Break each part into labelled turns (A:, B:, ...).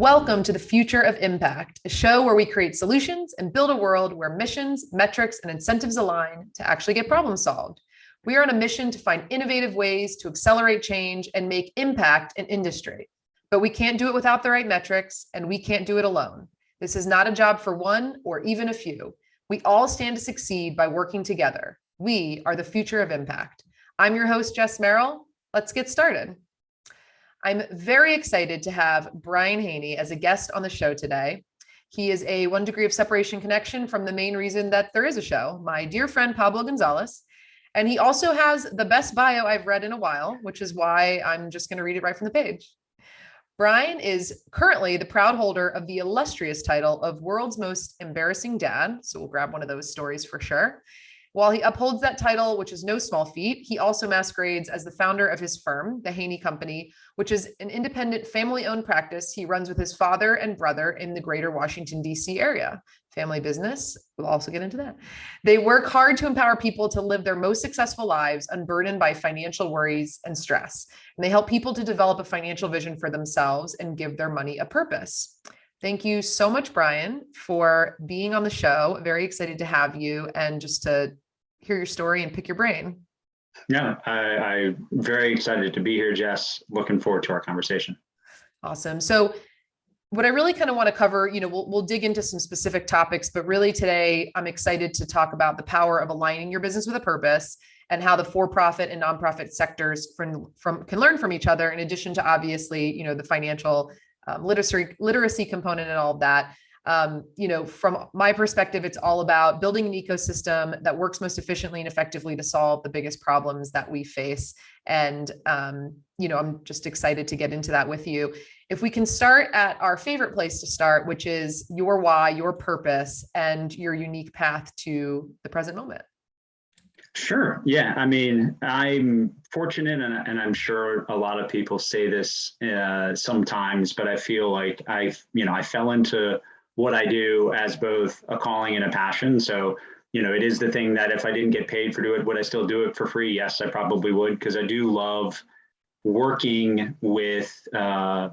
A: Welcome to the Future of Impact, a show where we create solutions and build a world where missions, metrics, and incentives align to actually get problems solved. We are on a mission to find innovative ways to accelerate change and make impact in industry. But we can't do it without the right metrics, and we can't do it alone. This is not a job for one or even a few. We all stand to succeed by working together. We are the future of impact. I'm your host, Jess Merrill. Let's get started. I'm very excited to have Brian Haney as a guest on the show today. He is a 1 degree of separation connection from the main reason that there is a show, my dear friend Pablo Gonzalez. And he also has the best bio I've read in a while, which is why I'm just going to read it right from the page. Brian is currently the proud holder of the illustrious title of World's Most Embarrassing Dad. So we'll grab one of those stories for sure. While he upholds that title, which is no small feat, he also masquerades as the founder of his firm, the Haney Company, which is an independent family-owned practice he runs with his father and brother in the greater Washington, D.C. area. Family business, we'll also get into that. They work hard to empower people to live their most successful lives unburdened by financial worries and stress. And they help people to develop a financial vision for themselves and give their money a purpose. Thank you so much, Brian, for being on the show. Very excited to have you and just to hear your story and pick your brain.
B: Yeah, I'm very excited to be here, Jess. Looking forward to our conversation.
A: Awesome. So what I really kind of want to cover, we'll dig into some specific topics, but really today I'm excited to talk about the power of aligning your business with a purpose and how the for-profit and nonprofit sectors can learn from each other, in addition to obviously, the financial literacy component and all of that. From my perspective, it's all about building an ecosystem that works most efficiently and effectively to solve the biggest problems that we face. And, I'm just excited to get into that with you. If we can start at our favorite place to start, which is your why, your purpose, and your unique path to the present moment.
B: Sure. Yeah. I mean, I'm fortunate, and I'm sure a lot of people say this sometimes, but I feel like I fell into what I do as both a calling and a passion. So, it is the thing that if I didn't get paid for doing it, would I still do it for free? Yes, I probably would, because I do love working with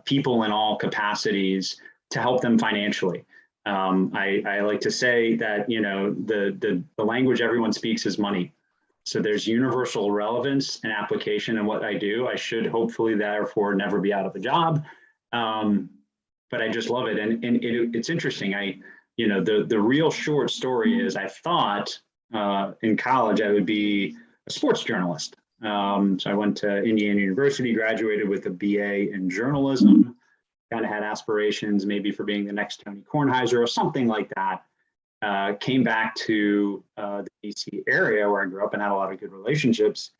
B: people in all capacities to help them financially. I like to say that, the language everyone speaks is money. So there's universal relevance and application in what I do. I should hopefully therefore never be out of a job. But I just love it. And it's interesting. The real short story is I thought in college I would be a sports journalist. So I went to Indiana University, graduated with a BA in journalism, kind of had aspirations maybe for being the next Tony Kornheiser or something like that. Came back to the DC area where I grew up and had a lot of good relationships,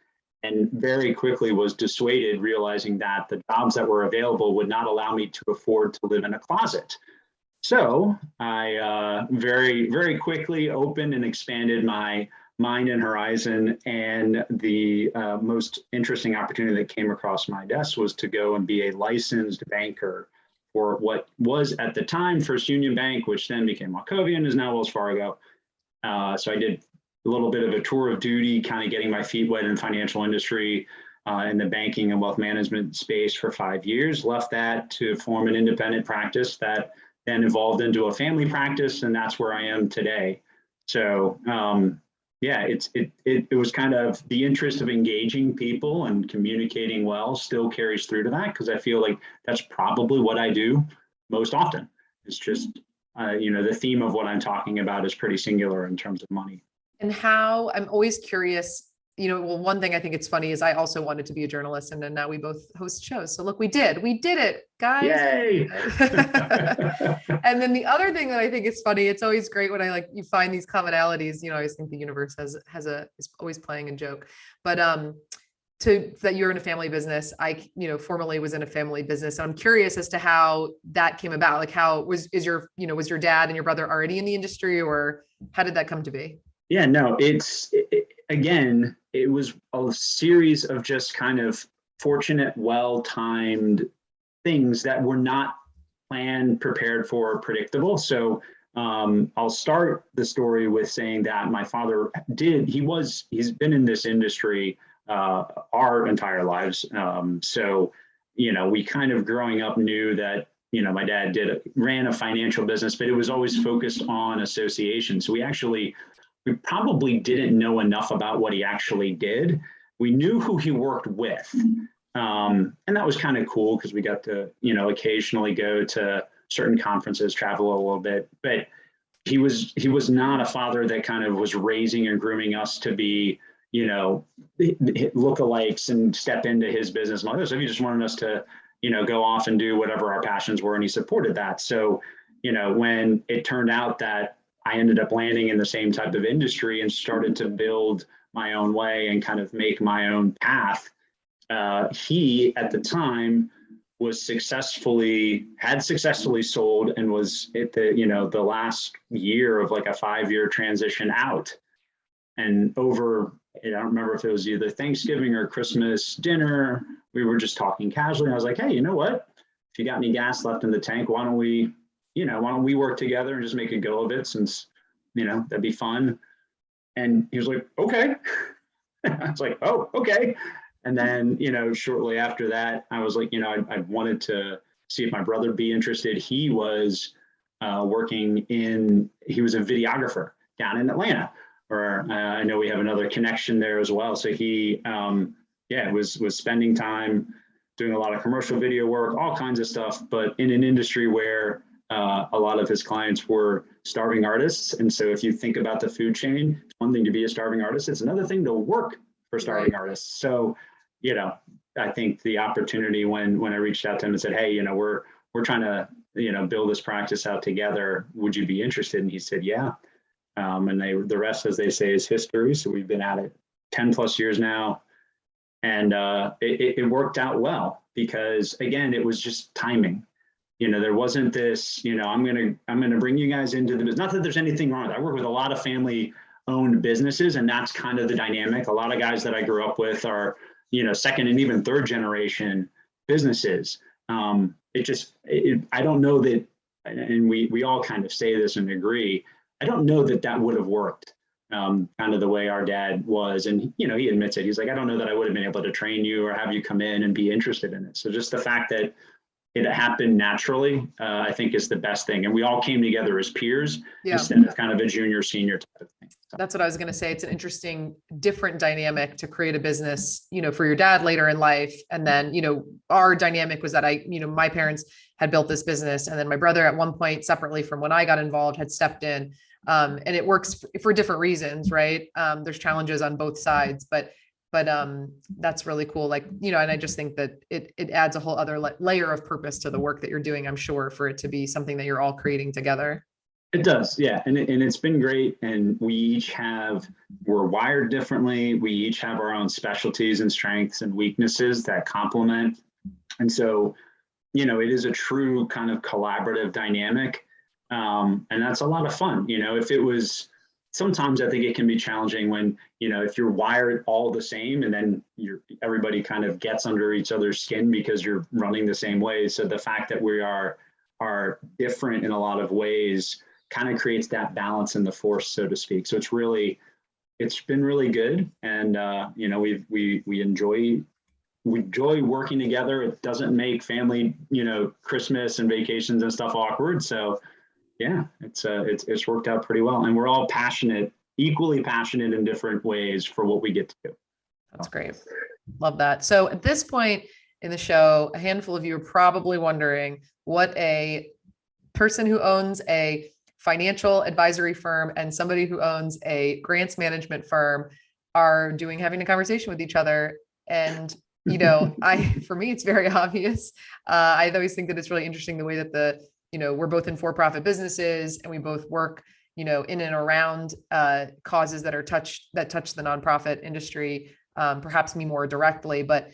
B: and very quickly was dissuaded, realizing that the jobs that were available would not allow me to afford to live in a closet. So I very, very quickly opened and expanded my mind and horizon. And the most interesting opportunity that came across my desk was to go and be a licensed banker for what was at the time First Union Bank, which then became Wachovia and is now Wells Fargo. So I did a little bit of a tour of duty, kind of getting my feet wet in financial industry in the banking and wealth management space for 5 years, left that to form an independent practice that then evolved into a family practice. And that's where I am today. So it was kind of the interest of engaging people and communicating well still carries through to that, because I feel like that's probably what I do most often. It's just, the theme of what I'm talking about is pretty singular in terms of money.
A: And how, I'm always curious, one thing I think it's funny is I also wanted to be a journalist, and then now we both host shows. So look, we did it, guys.
B: Yay!
A: And then the other thing that I think is funny, it's always great when you find these commonalities. I always think the universe is always playing a joke, but that you're in a family business. I, formerly was in a family business. So I'm curious as to how that came about. Like, how was your dad and your brother already in the industry, or how did that come to be?
B: Yeah, no, again, it was a series of just kind of fortunate, well-timed things that were not planned, prepared for, predictable. So I'll start the story with saying that my father he's been in this industry our entire lives. So, we kind of growing up knew that my dad ran a financial business, but it was always focused on association. So we probably didn't know enough about what he actually did. We knew who he worked with. And that was kind of cool because we got to, occasionally go to certain conferences, travel a little bit, but he was not a father that kind of was raising and grooming us to be, lookalikes and step into his business model. So he just wanted us to, go off and do whatever our passions were, and he supported that. So, when it turned out that I ended up landing in the same type of industry and started to build my own way and kind of make my own path, he at the time had successfully sold and was at the last year of like a 5-year transition out. And over, I don't remember if it was either Thanksgiving or Christmas dinner, we were just talking casually. I was like, hey, you know what? If you got any gas left in the tank, why don't we work together and just make a go of it, since, that'd be fun. And he was like, okay. I was like, oh, okay. And then, shortly after that, I was like, I wanted to see if my brother would be interested. He was he was a videographer down in Atlanta, or I know we have another connection there as well. So he, was spending time doing a lot of commercial video work, all kinds of stuff, but in an industry where a lot of his clients were starving artists. And so if you think about the food chain, it's one thing to be a starving artist, it's another thing to work for starving artists. So, I think the opportunity when I reached out to him and said, hey, we're trying to, build this practice out together. Would you be interested? And he said, yeah. And the rest, as they say, is history. So we've been at it 10 plus years now. And it worked out well because, again, it was just timing. There wasn't this, I'm gonna bring you guys into the business. Not that there's anything wrong with it. I work with a lot of family-owned businesses, and that's kind of the dynamic. A lot of guys that I grew up with are, second and even third generation businesses. I don't know that, and we all kind of say this and agree, I don't know that would have worked kind of the way our dad was. And, he admits it. He's like, I don't know that I would have been able to train you or have you come in and be interested in it. So just the fact that it happened naturally, I think is the best thing. And we all came together as peers instead of kind of a junior senior type of thing. So.
A: That's what I was going to say. It's an interesting, different dynamic to create a business, for your dad later in life. And then, our dynamic was that my parents had built this business, and then my brother at one point separately from when I got involved had stepped in. And it works for different reasons, right? There's challenges on both sides, but that's really cool. Like, and I just think that it adds a whole other layer of purpose to the work that you're doing, I'm sure, for it to be something that you're all creating together.
B: It does. Yeah. And it's been great. And we're wired differently. We each have our own specialties and strengths and weaknesses that complement. And so, it is a true kind of collaborative dynamic. And that's a lot of fun. If it was, sometimes I think it can be challenging when, if you're wired all the same and then everybody kind of gets under each other's skin because you're running the same way. So the fact that we are different in a lot of ways kind of creates that balance in the force, so to speak. So it's been really good. And, we enjoy working together. It doesn't make family, Christmas and vacations and stuff awkward. So yeah, it's worked out pretty well. And we're all equally passionate in different ways for what we get to do.
A: That's great. Love that. So at this point in the show, a handful of you are probably wondering what a person who owns a financial advisory firm and somebody who owns a grants management firm are doing, having a conversation with each other. And, for me, it's very obvious. I always think that it's really interesting the way that we're both in for-profit businesses and we both work, in and around causes that touch the nonprofit industry, perhaps me more directly, but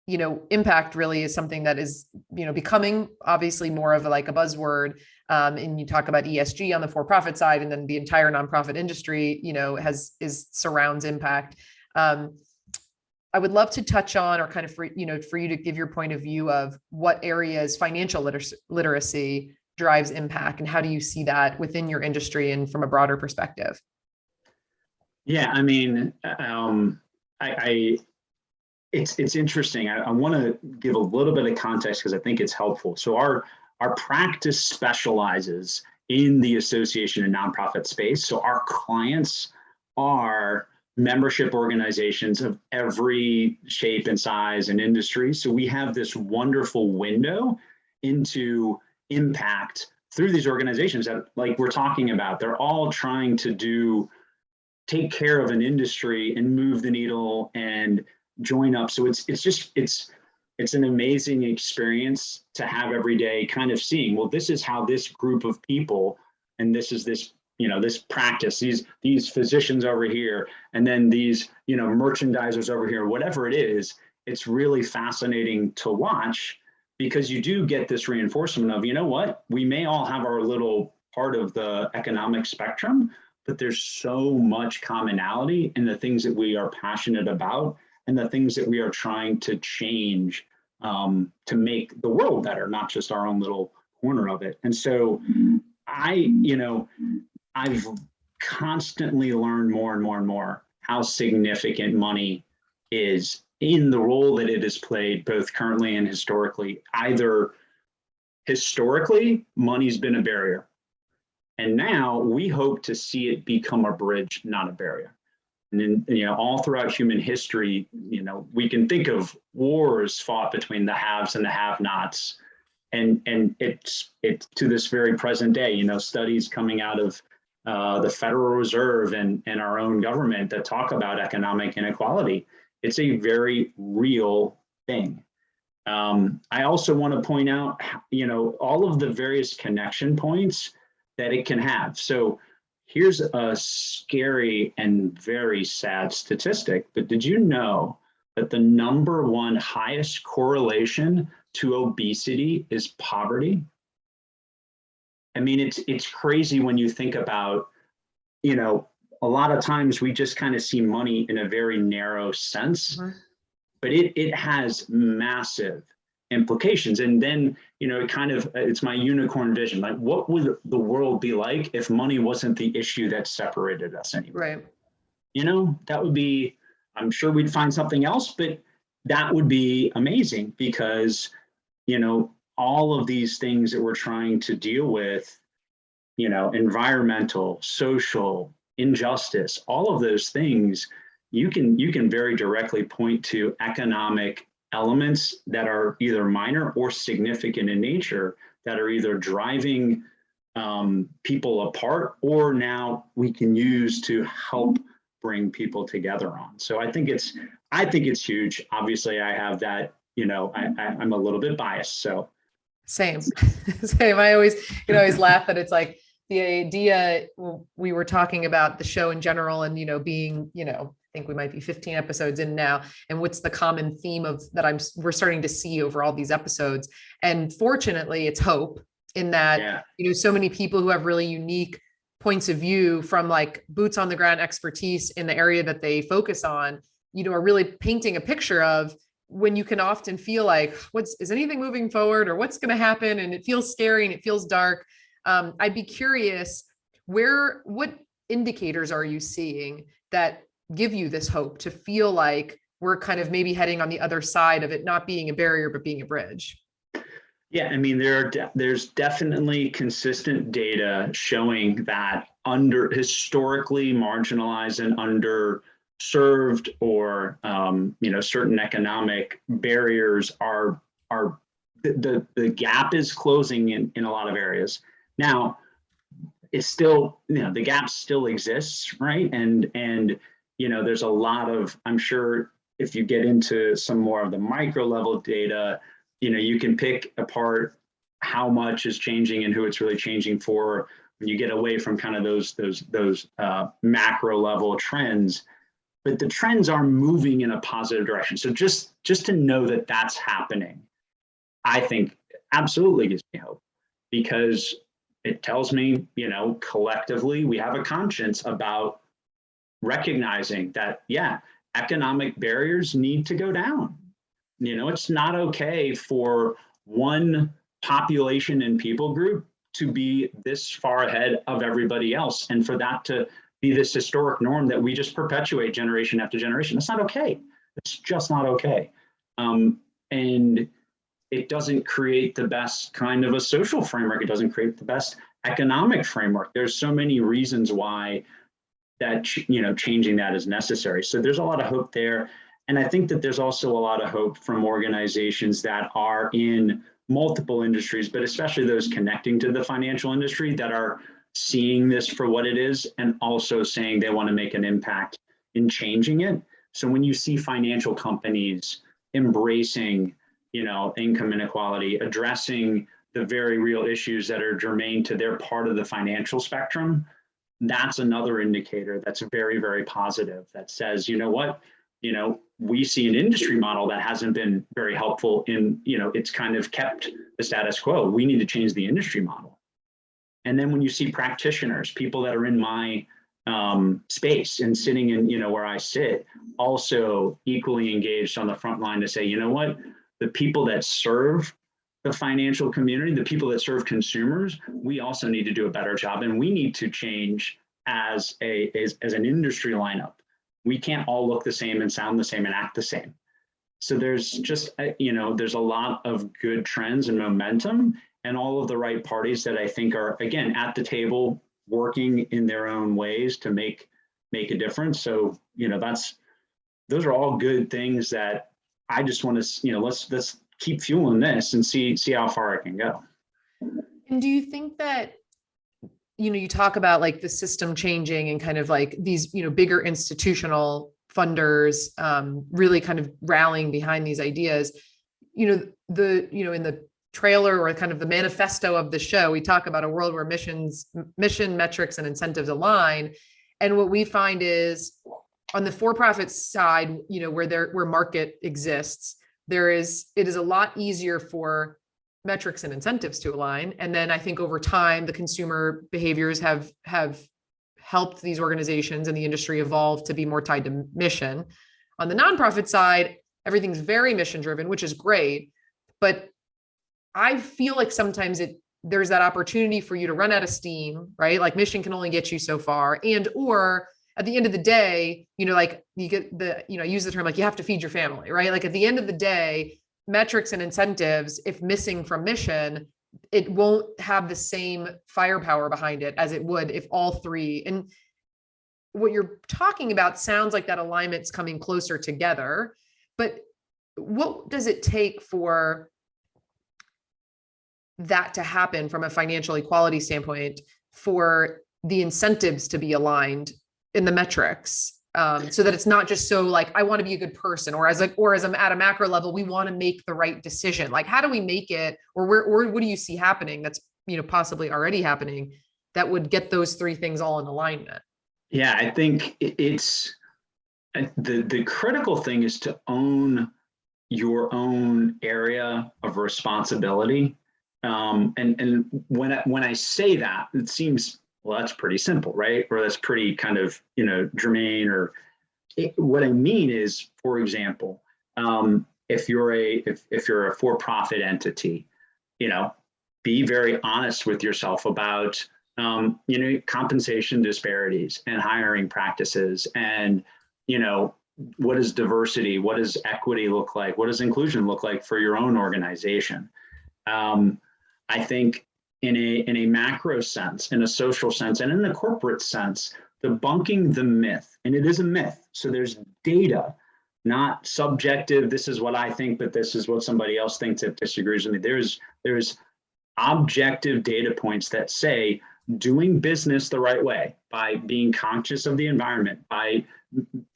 A: impact really is something that is, becoming obviously more of a buzzword. And you talk about ESG on the for-profit side, and then the entire nonprofit industry, surrounds impact. I would love to touch on, or kind of for you to give your point of view of what areas financial literacy drives impact, and how do you see that within your industry and from a broader perspective?
B: Yeah, I mean, I it's interesting. I want to give a little bit of context because I think it's helpful. So our practice specializes in the association and nonprofit space. So our clients are membership organizations of every shape and size and industry. So we have this wonderful window into impact through these organizations that, like we're talking about, they're all trying to take care of an industry and move the needle and join up. So it's an amazing experience to have every day, kind of seeing, well, this is how this group of people, and this is this, this practice, these physicians over here, and then these, merchandisers over here, whatever it is. It's really fascinating to watch, because you do get this reinforcement of, what, we may all have our little part of the economic spectrum, but there's so much commonality in the things that we are passionate about and the things that we are trying to change, to make the world better, not just our own little corner of it. And so I've constantly learned more and more and more how significant money is in the role that it has played, both currently and historically. Either historically, money's been a barrier, and now we hope to see it become a bridge, not a barrier. And then, all throughout human history, we can think of wars fought between the haves and the have-nots, and it's to this very present day. Studies coming out of the Federal Reserve and our own government that talk about economic inequality. It's a very real thing. I also want to point out, all of the various connection points that it can have. So here's a scary and very sad statistic, but did you know that the #1 highest correlation to obesity is poverty? I mean, it's crazy when you think about, a lot of times we just kind of see money in a very narrow sense, but it has massive implications. And then, it's my unicorn vision. Like, what would the world be like if money wasn't the issue that separated us anymore?
A: Right.
B: That would be, I'm sure we'd find something else, but that would be amazing, because, all of these things that we're trying to deal with, environmental, social, injustice, all of those things, you can very directly point to economic elements that are either minor or significant in nature, that are either driving people apart, or now we can use to help bring people together on. So I think it's huge. Obviously, I have that, I'm a little bit biased. So
A: same. I always laugh that it's like the idea, we were talking about the show in general and, being, I think we might be 15 episodes in now. And what's the common theme of that we're starting to see over all these episodes. And fortunately, it's hope, in that, so many people who have really unique points of view from like boots on the ground expertise in the area that they focus on, are really painting a picture of, when you can often feel like, is anything moving forward, or what's going to happen? And it feels scary and it feels dark. I'd be curious, what indicators are you seeing that give you this hope to feel like we're kind of maybe heading on the other side of it not being a barrier, but being a bridge?
B: Yeah, I mean, there's definitely consistent data showing that historically marginalized and underserved, or certain economic barriers are the gap is closing in a lot of areas. Now, it's still, the gap still exists, right? And there's a lot of, I'm sure if you get into some more of the micro level data, you can pick apart how much is changing and who it's really changing for, when you get away from kind of those macro level trends. But the trends are moving in a positive direction. So just to know that that's happening, I think absolutely gives me hope, because it tells me, collectively we have a conscience about recognizing that, economic barriers need to go down. It's not okay for one population and people group to be this far ahead of everybody else, and for that to be this historic norm that we just perpetuate generation after generation. That's not okay. It's just not okay. And it doesn't create the best kind of a social framework. It doesn't create the best economic framework. There's so many reasons why that, changing that is necessary. So there's a lot of hope there. And I think that there's also a lot of hope from organizations that are in multiple industries, but especially those connecting to the financial industry that are seeing this for what it is and also saying they want to make an impact in changing it. So when you see financial companies embracing, income inequality, addressing the very real issues that are germane to their part of the financial spectrum, that's another indicator that's very, very positive that says, you know what, we see an industry model that hasn't been very helpful in, it's kind of kept the status quo. We need to change the industry model. And then when you see practitioners, people that are in my space and sitting in, where I sit, also equally engaged on the front line to say, you know what, the people that serve the financial community, the people that serve consumers, we also need to do a better job, and we need to change as an industry lineup. We can't all look the same and sound the same and act the same. So there's just, there's a lot of good trends and momentum and all of the right parties that I think are, again, at the table working in their own ways to make a difference. So, those are all good things that I just want to, let's keep fueling this and see how far it can go.
A: And do you think that, you talk about like the system changing and kind of like these, bigger institutional funders really kind of rallying behind these ideas, in the trailer or kind of the manifesto of the show, we talk about a world where mission, metrics, and incentives align. And what we find is on the for-profit side, where market exists, it is a lot easier for metrics and incentives to align. And then I think over time, the consumer behaviors have helped these organizations and the industry evolve to be more tied to mission. On the nonprofit side, everything's very mission driven, which is great. But I feel like sometimes there's that opportunity for you to run out of steam, right? Like mission can only get you so far. And, or at the end of the day, like you get I use the term, like you have to feed your family, right? Like at the end of the day, metrics and incentives, if missing from mission, it won't have the same firepower behind it as it would if all three. And what you're talking about sounds like that alignment's coming closer together, but what does it take for that to happen from a financial equality standpoint, for the incentives to be aligned in the metrics, so that it's not just so like, I want to be a good person, or as I'm at a macro level, we want to make the right decision. Like, how do we make it, or what do you see happening that's, possibly already happening that would get those three things all in alignment?
B: Yeah, I think it's the critical thing is to own your own area of responsibility. And when I say that, it seems, well, that's pretty simple, right? Or that's pretty kind of, germane, or what I mean is, for example, if you're a for-profit entity, be very honest with yourself about, compensation disparities and hiring practices, and, what does diversity, what does equity look like? What does inclusion look like for your own organization? I think in a macro sense, in a social sense, and in a corporate sense, debunking the myth, and it is a myth. So there's data, not subjective. This is what I think, but this is what somebody else thinks that disagrees with me. There's objective data points that say doing business the right way, by being conscious of the environment, by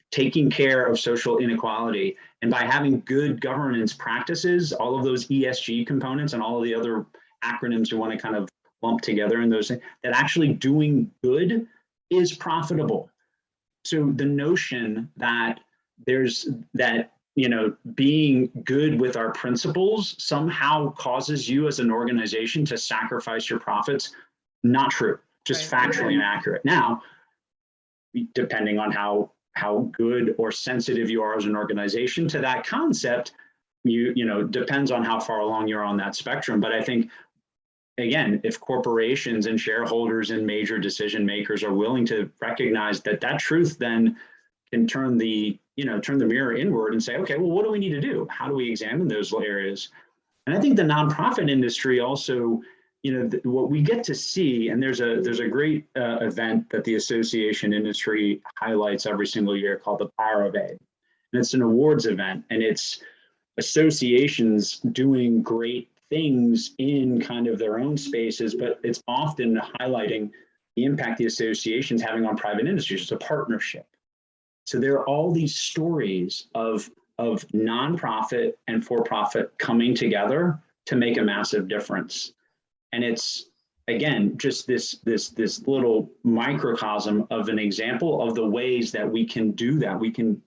B: taking care of social inequality, and by having good governance practices, all of those ESG components and all of the other acronyms you want to kind of lump together in those things, that actually doing good is profitable. So the notion that being good with our principles somehow causes you as an organization to sacrifice your profits, not true, just right. Factually inaccurate. Now, depending on how good or sensitive you are as an organization to that concept, depends on how far along you're on that spectrum. But I think, again, if corporations and shareholders and major decision makers are willing to recognize that truth then can turn the turn the mirror inward and say, okay, well, what do we need to do? How do we examine those areas? And I think the nonprofit industry also, what we get to see, and there's a great event that the association industry highlights every single year called the Power of A. And it's an awards event, and it's associations doing great things in kind of their own spaces, but it's often highlighting the impact the association's having on private industries. It's a partnership. So there are all these stories of nonprofit and for-profit coming together to make a massive difference. And it's, again, just this little microcosm of an example of the ways that we can do that. We can,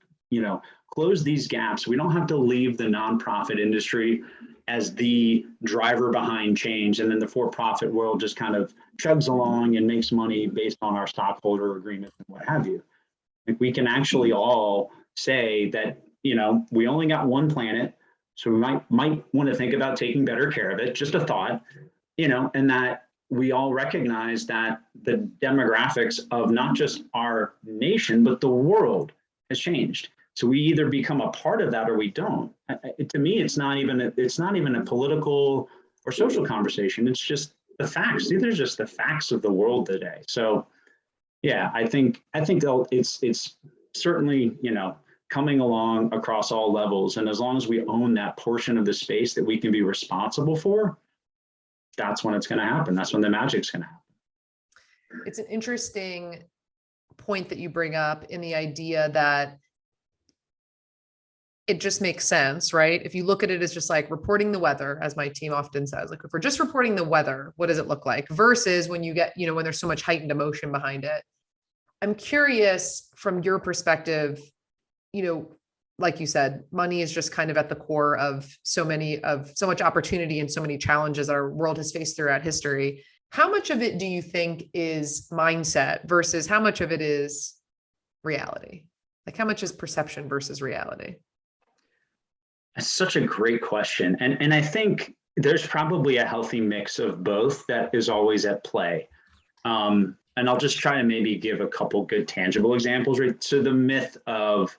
B: close these gaps. We don't have to leave the nonprofit industry as the driver behind change, and then the for-profit world just kind of chugs along and makes money based on our stockholder agreements and what have you. Like, we can actually all say that, we only got one planet, so we might want to think about taking better care of it. Just a thought, and that we all recognize that the demographics of not just our nation, but the world has changed. So we either become a part of that or we don't. To me, it's not even a political or social conversation. It's just the facts. These are just the facts of the world today. So, yeah, I think it's certainly, coming along across all levels. And as long as we own that portion of the space that we can be responsible for, that's when it's going to happen. That's when the magic's going to happen.
A: It's an interesting point that you bring up in the idea that it just makes sense, right? If you look at it as just like reporting the weather, as my team often says, like, if we're just reporting the weather, what does it look like? Versus when you get, when there's so much heightened emotion behind it. I'm curious from your perspective, like you said, money is just kind of at the core of so much opportunity and so many challenges that our world has faced throughout history. How much of it do you think is mindset versus how much of it is reality? Like, how much is perception versus reality?
B: That's such a great question. And I think there's probably a healthy mix of both that is always at play. And I'll just try to maybe give a couple good tangible examples, right? So the myth of,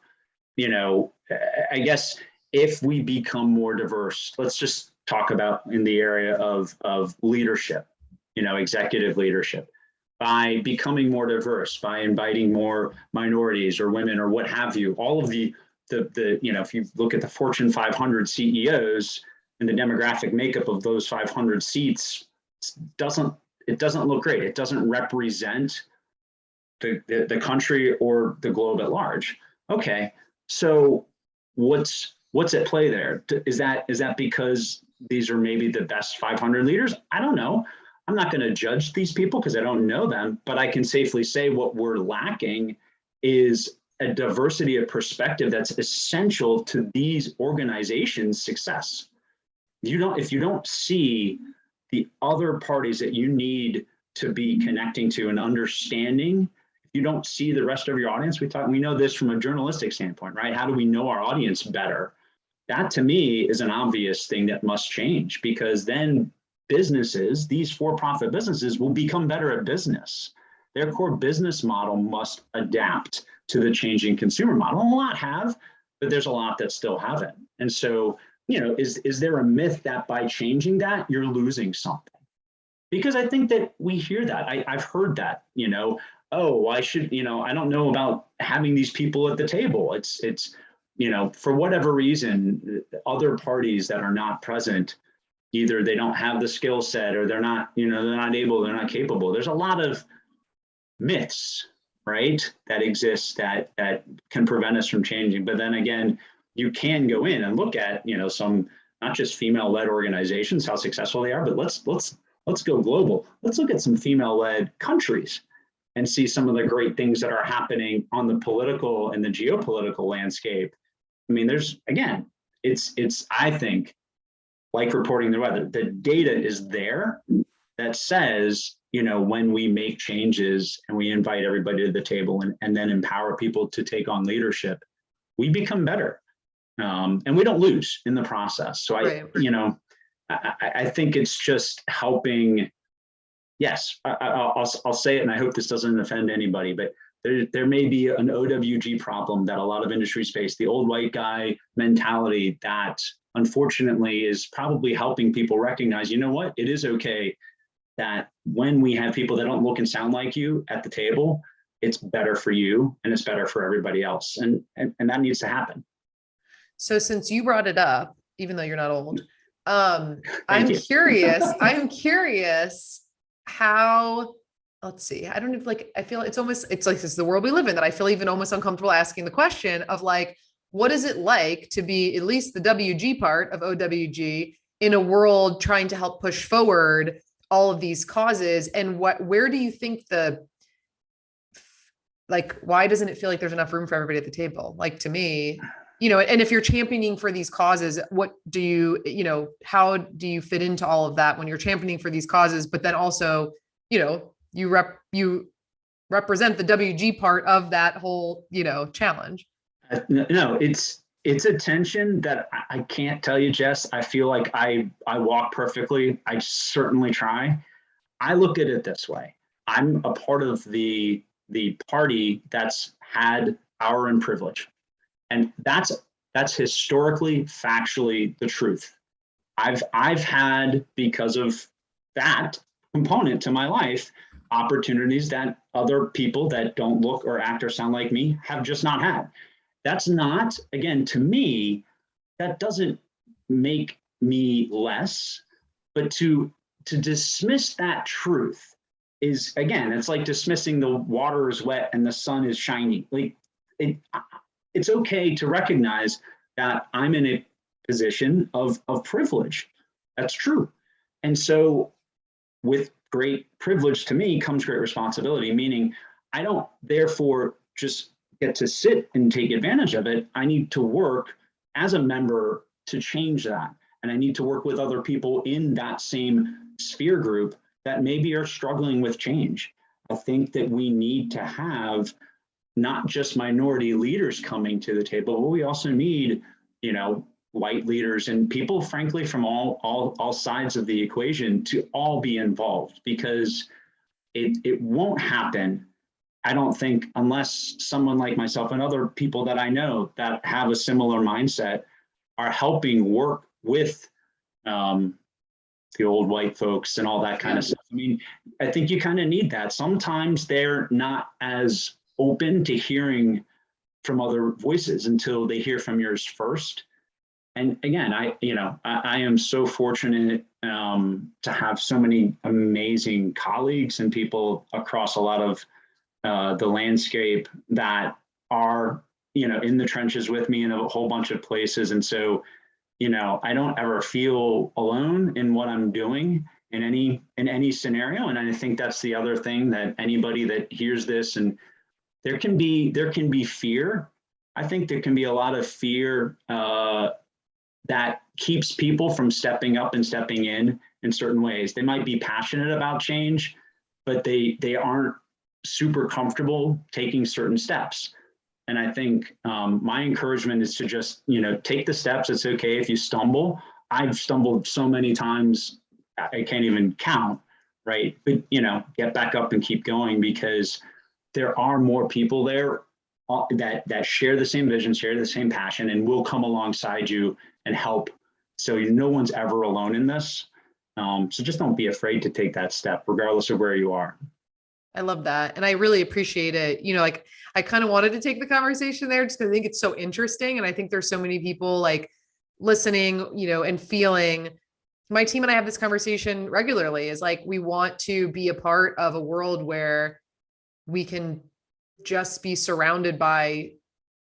B: I guess if we become more diverse, let's just talk about in the area of leadership, executive leadership, by becoming more diverse, by inviting more minorities or women or what have you, all of the if you look at the Fortune 500 CEOs and the demographic makeup of those 500 seats, it doesn't look great. It doesn't represent the country or the globe at large. Okay, so what's at play there? Is that because these are maybe the best 500 leaders? I don't know. I'm not going to judge these people because I don't know them, but I can safely say what we're lacking is a diversity of perspective that's essential to these organizations' success. If you don't see the other parties that you need to be connecting to and understanding, if you don't see the rest of your audience, we know this from a journalistic standpoint, right? How do we know our audience better? That to me is an obvious thing that must change, because then businesses, these for-profit businesses, will become better at business. Their core business model must adapt to the changing consumer model. A lot have, but there's a lot that still haven't. And so, is there a myth that by changing that, you're losing something? Because I think that we hear that. I've heard that, oh, I should, I don't know about having these people at the table. It's for whatever reason, other parties that are not present, either they don't have the skill set or they're not, they're not able, they're not capable. There's a lot of myths, right, that exist that can prevent us from changing. But then again, you can go in and look at, some not just female-led organizations, how successful they are, but let's go global. Let's look at some female-led countries and see some of the great things that are happening on the political and the geopolitical landscape. I mean, it's I think, like reporting the weather, the data is there that says, when we make changes and we invite everybody to the table and then empower people to take on leadership, we become better. And we don't lose in the process. So I think it's just helping. Yes, I'll say it, and I hope this doesn't offend anybody, but there may be an OWG problem that a lot of industries face, the old white guy mentality that unfortunately is probably helping people recognize, you know what, it is okay that when we have people that don't look and sound like you at the table, it's better for you and it's better for everybody else. And that needs to happen.
A: So since you brought it up, even though you're not old,
B: Thank
A: I'm
B: you.
A: curious how, let's see, I don't know, like, I feel it's like this is the world we live in, that I feel even almost uncomfortable asking the question of like, what is it like to be at least the WG part of OWG in a world trying to help push forward all of these causes? And where do you think like, why doesn't it feel like there's enough room for everybody at the table? Like, to me, and if you're championing for these causes, what do you, how do you fit into all of that when you're championing for these causes, but then also, you represent the WG part of that whole, challenge?
B: No, it's a tension that I can't tell you, Jess. I feel like I walk perfectly. I certainly try. I look at it this way. I'm a part of the party that's had power and privilege. And that's historically, factually the truth. I've had, because of that component to my life, opportunities that other people that don't look or act or sound like me have just not had. That's not, again, to me, that doesn't make me less, but to dismiss that truth is, again, it's like dismissing the water is wet and the sun is shining. Like, it's okay to recognize that I'm in a position of privilege. That's true. And so with great privilege to me comes great responsibility, meaning I don't therefore just get to sit and take advantage of it. I need to work as a member to change that. And I need to work with other people in that same sphere group that maybe are struggling with change. I think that we need to have not just minority leaders coming to the table, but we also need, white leaders and people, frankly, from all sides of the equation to all be involved, because it won't happen, I don't think, unless someone like myself and other people that I know that have a similar mindset are helping work with the old white folks and all that kind of stuff. I mean, I think you kind of need that. Sometimes they're not as open to hearing from other voices until they hear from yours first. And again, I am so fortunate to have so many amazing colleagues and people across a lot of the landscape that are, in the trenches with me in a whole bunch of places. And so, I don't ever feel alone in what I'm doing in any scenario. And I think that's the other thing, that anybody that hears this, and there can be fear. I think there can be a lot of fear that keeps people from stepping up and stepping in certain ways. They might be passionate about change, but they aren't super comfortable taking certain steps. And I think my encouragement is to just, take the steps. It's okay if you stumble. I've stumbled so many times, I can't even count, right? But, get back up and keep going, because there are more people there that share the same vision, share the same passion, and will come alongside you and help. So no one's ever alone in this. So just don't be afraid to take that step, regardless of where you are.
A: I love that. And I really appreciate it. Like, I kind of wanted to take the conversation there just because I think it's so interesting. And I think there's so many people like listening, and feeling. My team and I have this conversation regularly, is like, we want to be a part of a world where we can just be surrounded by,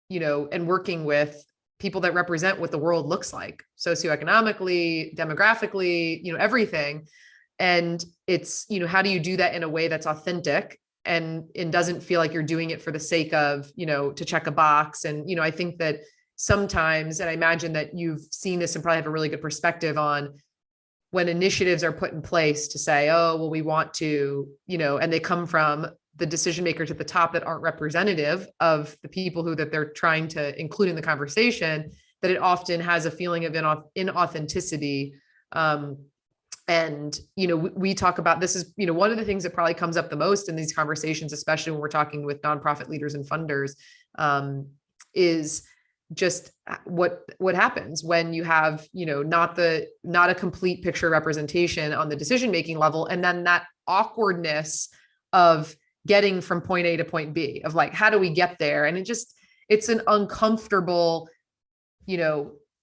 A: and working with people that represent what the world looks like socioeconomically, demographically, everything. And it's, how do you do that in a way that's authentic and doesn't feel like you're doing it for the sake of, to check a box. And, I think that sometimes, and I imagine that you've seen this and probably have a really good perspective on, when initiatives are put in place to say, oh, well, we want to, and they come from the decision makers at the top that aren't representative of the people that they're trying to include in the conversation, that it often has a feeling of inauthenticity. And, we talk about, this is, one of the things that probably comes up the most in these conversations, especially when we're talking with nonprofit leaders and funders, is just what happens when you have, not a complete picture representation on the decision-making level. And then that awkwardness of getting from point A to point B, of like, how do we get there? And it's an uncomfortable,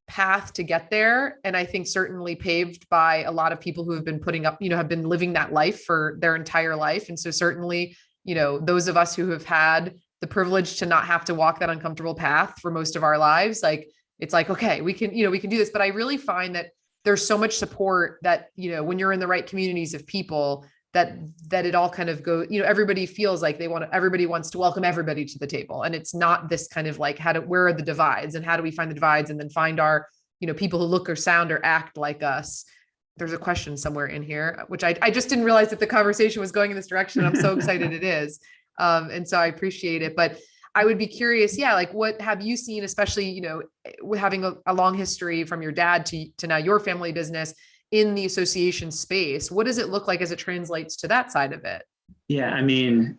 A: path to get there. And I think certainly paved by a lot of people who have been putting up, have been living that life for their entire life. And so certainly, those of us who have had the privilege to not have to walk that uncomfortable path for most of our lives, like, it's like, okay, we can do this. But I really find that there's so much support that, when you're in the right communities of people, that it all kind of goes, everybody feels like everybody wants to welcome everybody to the table. And it's not this kind of like, where are the divides and how do we find the divides and then find our, people who look or sound or act like us. There's a question somewhere in here, which I just didn't realize that the conversation was going in this direction. I'm so excited it is. And so I appreciate it, but I would be curious. Yeah. Like, what have you seen, especially, having a long history from your dad to now your family business in the association space? What does it look like as it translates to that side of it?
B: Yeah, I mean,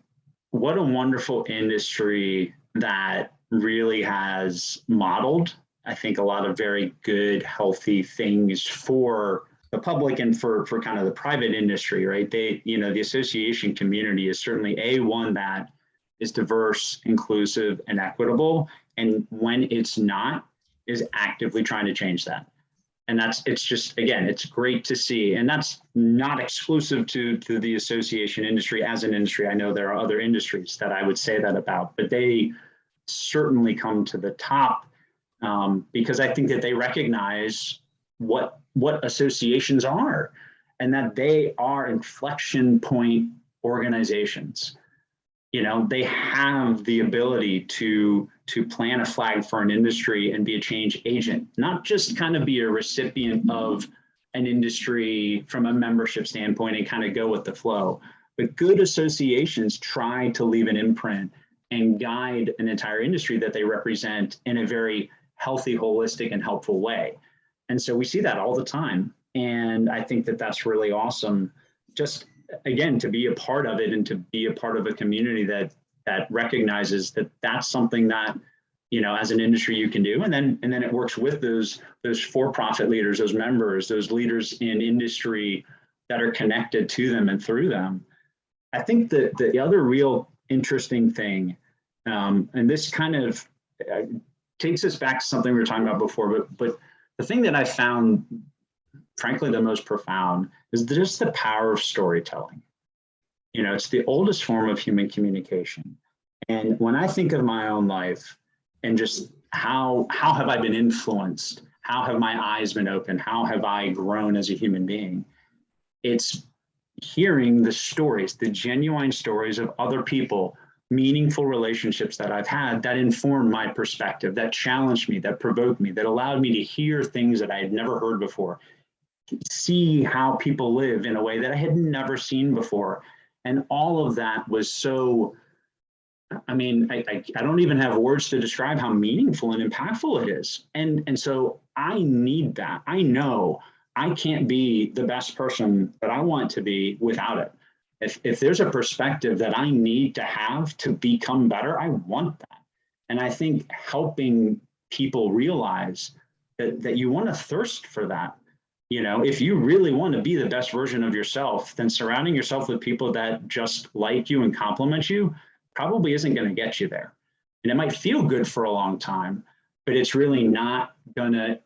B: what a wonderful industry that really has modeled, I think, a lot of very good, healthy things for the public and for kind of the private industry, right? The association community is certainly one that is diverse, inclusive, and equitable. And when it's not, is actively trying to change that. And it's just, again, it's great to see. And that's not exclusive to the association industry as an industry. I know there are other industries that I would say that about, but they certainly come to the top because I think that they recognize what associations are and that they are inflection point organizations. They have the ability to plant a flag for an industry and be a change agent, not just kind of be a recipient of an industry from a membership standpoint and kind of go with the flow. But good associations try to leave an imprint and guide an entire industry that they represent in a very healthy, holistic, and helpful way. And so we see that all the time. And I think that that's really awesome. Just again, to be a part of it and to be a part of a community that recognizes that that's something that, as an industry you can do. And then it works with those for-profit leaders, those members, those leaders in industry that are connected to them and through them. I think that the other real interesting thing, and this kind of takes us back to something we were talking about before, but the thing that I found, frankly, the most profound is just the power of storytelling. It's the oldest form of human communication. And when I think of my own life and just how have I been influenced? How have my eyes been opened? How have I grown as a human being? It's hearing the stories, the genuine stories of other people, meaningful relationships that I've had that informed my perspective, that challenged me, that provoked me, that allowed me to hear things that I had never heard before, see how people live in a way that I had never seen before. And all of that was so, I mean, I don't even have words to describe how meaningful and impactful it is. And so I need that. I know I can't be the best person that I want to be without it. If there's a perspective that I need to have to become better, I want that. And I think helping people realize that you want to thirst for that. If you really want to be the best version of yourself, then surrounding yourself with people that just like you and compliment you probably isn't going to get you there. And it might feel good for a long time, but it's really not going to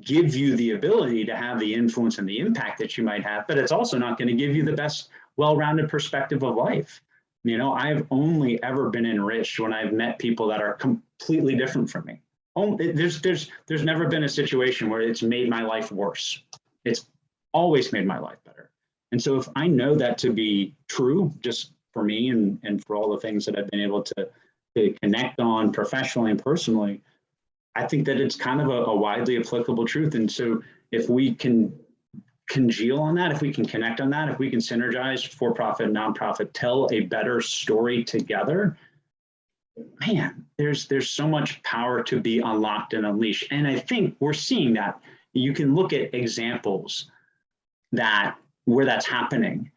B: give you the ability to have the influence and the impact that you might have, but it's also not going to give you the best well-rounded perspective of life. I've only ever been enriched when I've met people that are completely different from me. There's never been a situation where it's made my life worse. It's always made my life better. And so if I know that to be true, just for me and for all the things that I've been able to connect on professionally and personally, I think that it's kind of a widely applicable truth. And so if we can congeal on that, if we can connect on that, if we can synergize for-profit, nonprofit, tell a better story together, man, there's so much power to be unlocked and unleashed. And I think we're seeing that. You can look at examples where that's happening,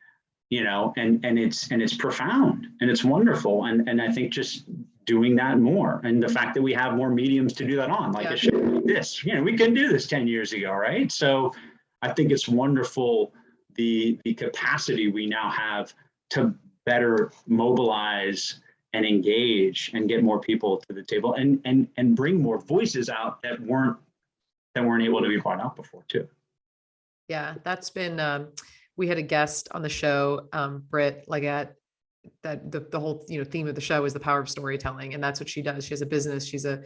B: and it's profound and it's wonderful. And I think just doing that more, and the fact that we have more mediums to do that on, like a show like this, we couldn't do this 10 years ago, right? So I think it's wonderful, the capacity we now have to better mobilize and engage and get more people to the table, and bring more voices out that weren't able to be brought out before too.
A: Yeah, that's been, we had a guest on the show, Britt Leggett, that the whole, theme of the show is the power of storytelling. And that's what she does. She has a business. She's a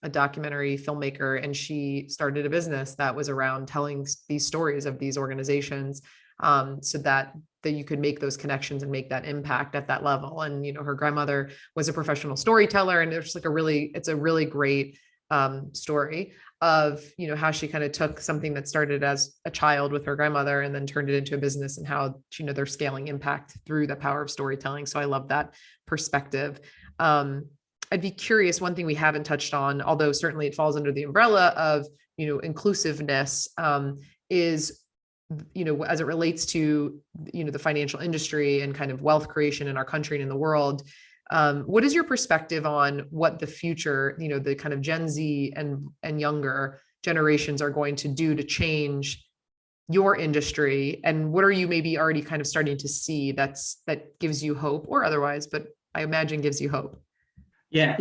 A: documentary filmmaker, and she started a business that was around telling these stories of these organizations, so that you could make those connections and make that impact at that level. And, her grandmother was a professional storyteller, and it's like it's a really great story of, how she kind of took something that started as a child with her grandmother and then turned it into a business, and how, they're scaling impact through the power of storytelling. So I love that perspective. I'd be curious, one thing we haven't touched on, although certainly it falls under the umbrella of, inclusiveness, is, as it relates to, the financial industry and kind of wealth creation in our country and in the world. What is your perspective on what the future, the kind of Gen Z and younger generations are going to do to change your industry? And what are you maybe already kind of starting to see that gives you hope, or otherwise, but I imagine gives you hope?
B: Yeah,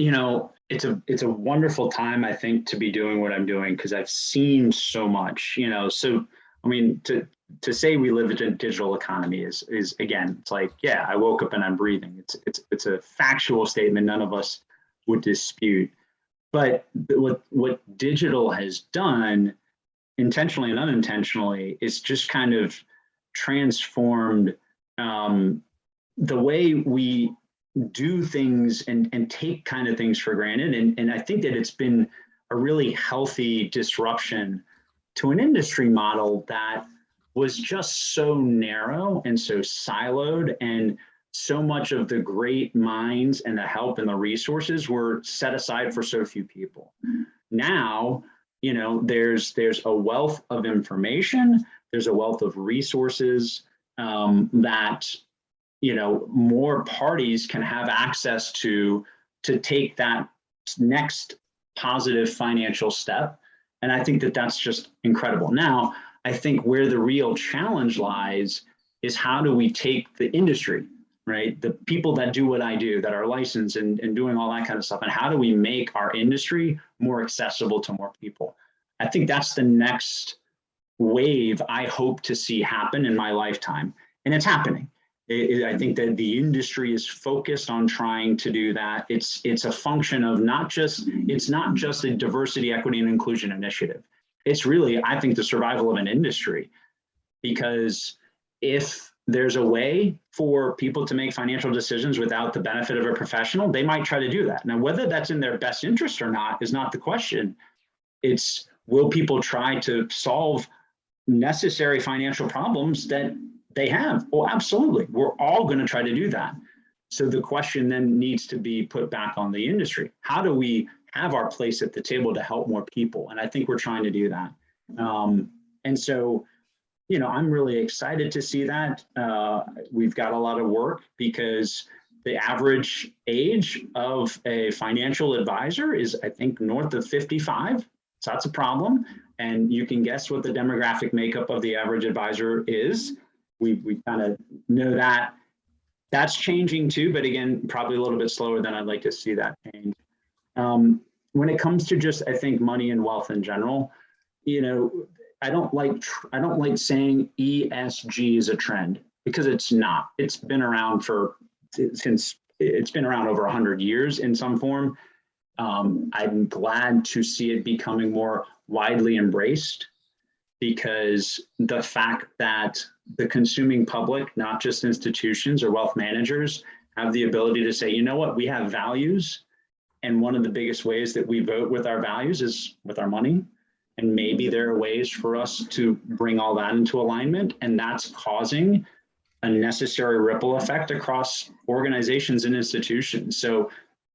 B: it's a wonderful time, I think, to be doing what I'm doing, because I've seen so much, so I mean, to say we live in a digital economy is again, it's like, yeah, I woke up and I'm breathing. It's a factual statement none of us would dispute. But what digital has done, intentionally and unintentionally, is just kind of transformed the way we do things and take kind of things for granted. And I think that it's been a really healthy disruption to an industry model that was just so narrow and so siloed, and so much of the great minds and the help and the resources were set aside for so few people. Now, there's a wealth of information, there's a wealth of resources that, more parties can have access to take that next positive financial step. And I think that that's just incredible. Now, I think where the real challenge lies is, how do we take the industry, right? The people that do what I do, that are licensed and doing all that kind of stuff, and how do we make our industry more accessible to more people? I think that's the next wave I hope to see happen in my lifetime. And it's happening. I think that the industry is focused on trying to do that. It's a function of it's not just a diversity, equity, and inclusion initiative. It's really, I think, the survival of an industry. Because if there's a way for people to make financial decisions without the benefit of a professional, they might try to do that. Now, whether that's in their best interest or not is not the question. It's, will people try to solve necessary financial problems that they have? Well, absolutely. We're all going to try to do that. So the question then needs to be put back on the industry. How do we have our place at the table to help more people? And I think we're trying to do that. And so, I'm really excited to see that. We've got a lot of work, because the average age of a financial advisor is, I think, north of 55. So that's a problem. And you can guess what the demographic makeup of the average advisor is. We kind of know that that's changing too, but again, probably a little bit slower than I'd like to see that change. When it comes to just, I think, money and wealth in general, I don't like saying ESG is a trend, because it's not. It's been around over 100 years in some form. I'm glad to see it becoming more widely embraced, because the fact that the consuming public, not just institutions or wealth managers, have the ability to say, you know what, we have values. And one of the biggest ways that we vote with our values is with our money. And maybe there are ways for us to bring all that into alignment. And that's causing a necessary ripple effect across organizations and institutions. So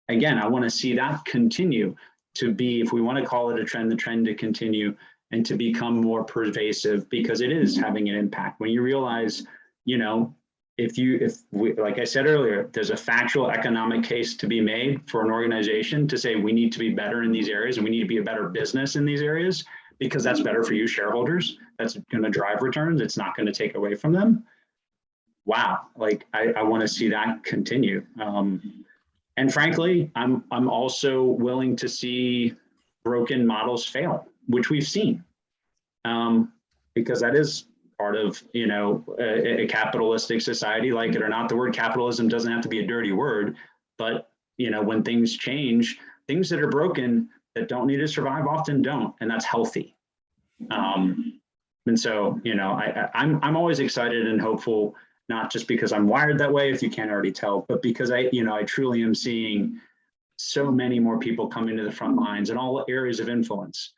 B: again, I want to see that continue to be, if we want to call it a trend, the trend to continue and to become more pervasive, because it is having an impact. When you realize, like I said earlier, there's a factual economic case to be made for an organization to say we need to be better in these areas and we need to be a better business in these areas, because that's better for you shareholders. That's going to drive returns. It's not going to take away from them. Wow. Like I want to see that continue. And frankly, I'm also willing to see broken models fail, which we've seen, because that is part of, a capitalistic society, like it or not. The word capitalism doesn't have to be a dirty word, but when things change, things that are broken that don't need to survive often don't, and that's healthy. And so, I'm always excited and hopeful, not just because I'm wired that way, if you can't already tell, but because I truly am seeing so many more people come into the front lines in all areas of influence.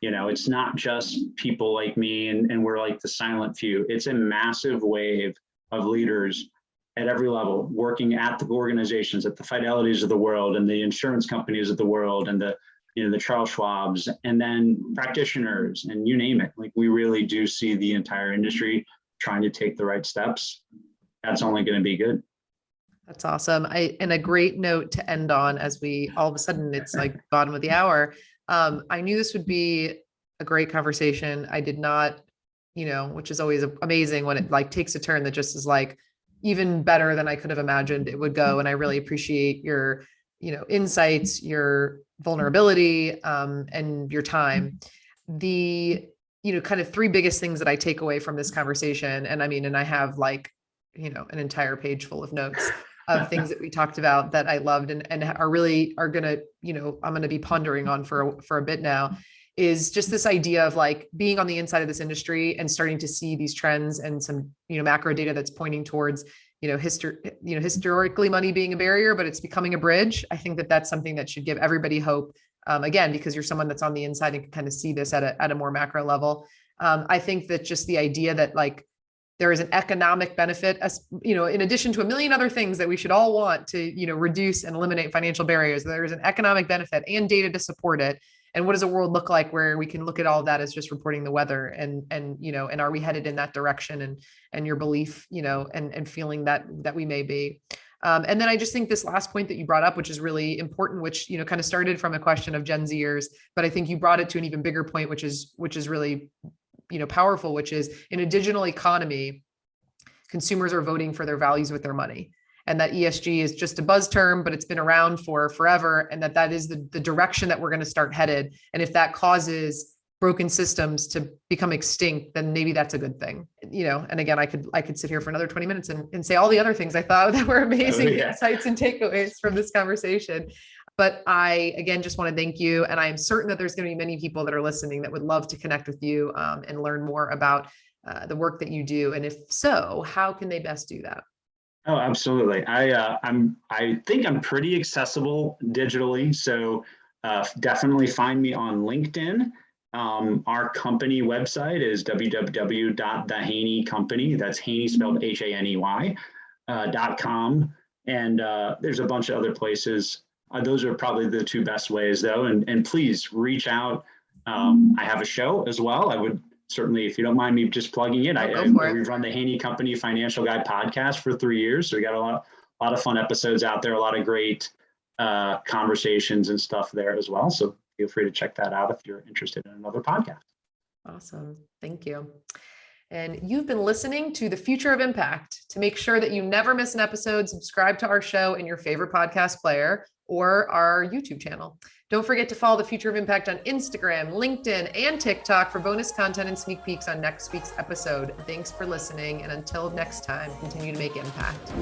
B: It's not just people like me and we're like the silent few. It's a massive wave of leaders at every level, working at the organizations, at the Fidelities of the world and the insurance companies of the world and the Charles Schwabs, and then practitioners, and you name it. Like, we really do see the entire industry trying to take the right steps. That's only going to be good.
A: That's awesome. And a great note to end on, as we all of a sudden, it's like bottom of the hour. I knew this would be a great conversation. I did not, which is always amazing when it like takes a turn that just is like even better than I could have imagined it would go. And I really appreciate your, insights, your vulnerability, and your time. The, kind of three biggest things that I take away from this conversation. And I have like, an entire page full of notes of things that we talked about that I loved and are gonna, I'm going to be pondering on for a bit now, is just this idea of like being on the inside of this industry and starting to see these trends and some, macro data that's pointing towards, historically money being a barrier, but it's becoming a bridge. I think that that's something that should give everybody hope. Again, because you're someone that's on the inside and can kind of see this at a more macro level. I think that just the idea that like, there is an economic benefit, in addition to a million other things that we should all want to, reduce and eliminate financial barriers. There is an economic benefit and data to support it. And what does a world look like where we can look at all of that as just reporting the weather and are we headed in that direction and your belief, and feeling that we may be. And then I just think this last point that you brought up, which is really important, which, kind of started from a question of Gen Zers, but I think you brought it to an even bigger point, which is really, powerful, which is in a digital economy, consumers are voting for their values with their money. And that ESG is just a buzz term, but it's been around for forever. And that is the direction that we're going to start headed. And if that causes broken systems to become extinct, then maybe that's a good thing. And again, I could sit here for another 20 minutes and say all the other things I thought that were amazing insights and takeaways from this conversation. But I, again, just want to thank you. And I am certain that there's going to be many people that are listening that would love to connect with you and learn more about the work that you do. And if so, how can they best do that?
B: Oh, absolutely. I think I'm pretty accessible digitally. So definitely find me on LinkedIn. Our company website is www.thehaneycompany. That's Haney spelled Haney, .com. And there's a bunch of other places. Those are probably the two best ways, though. And please reach out. I have a show as well. I would certainly, if you don't mind me just plugging it, we've run the Haney Company Financial Guide podcast for 3 years. So we got a lot of fun episodes out there, a lot of great conversations and stuff there as well. So feel free to check that out if you're interested in another podcast.
A: Awesome. Thank you. And you've been listening to The Future of Impact. To make sure that you never miss an episode, subscribe to our show in your favorite podcast player or our YouTube channel. Don't forget to follow The Future of Impact on Instagram, LinkedIn, and TikTok for bonus content and sneak peeks on next week's episode. Thanks for listening. And until next time, continue to make impact.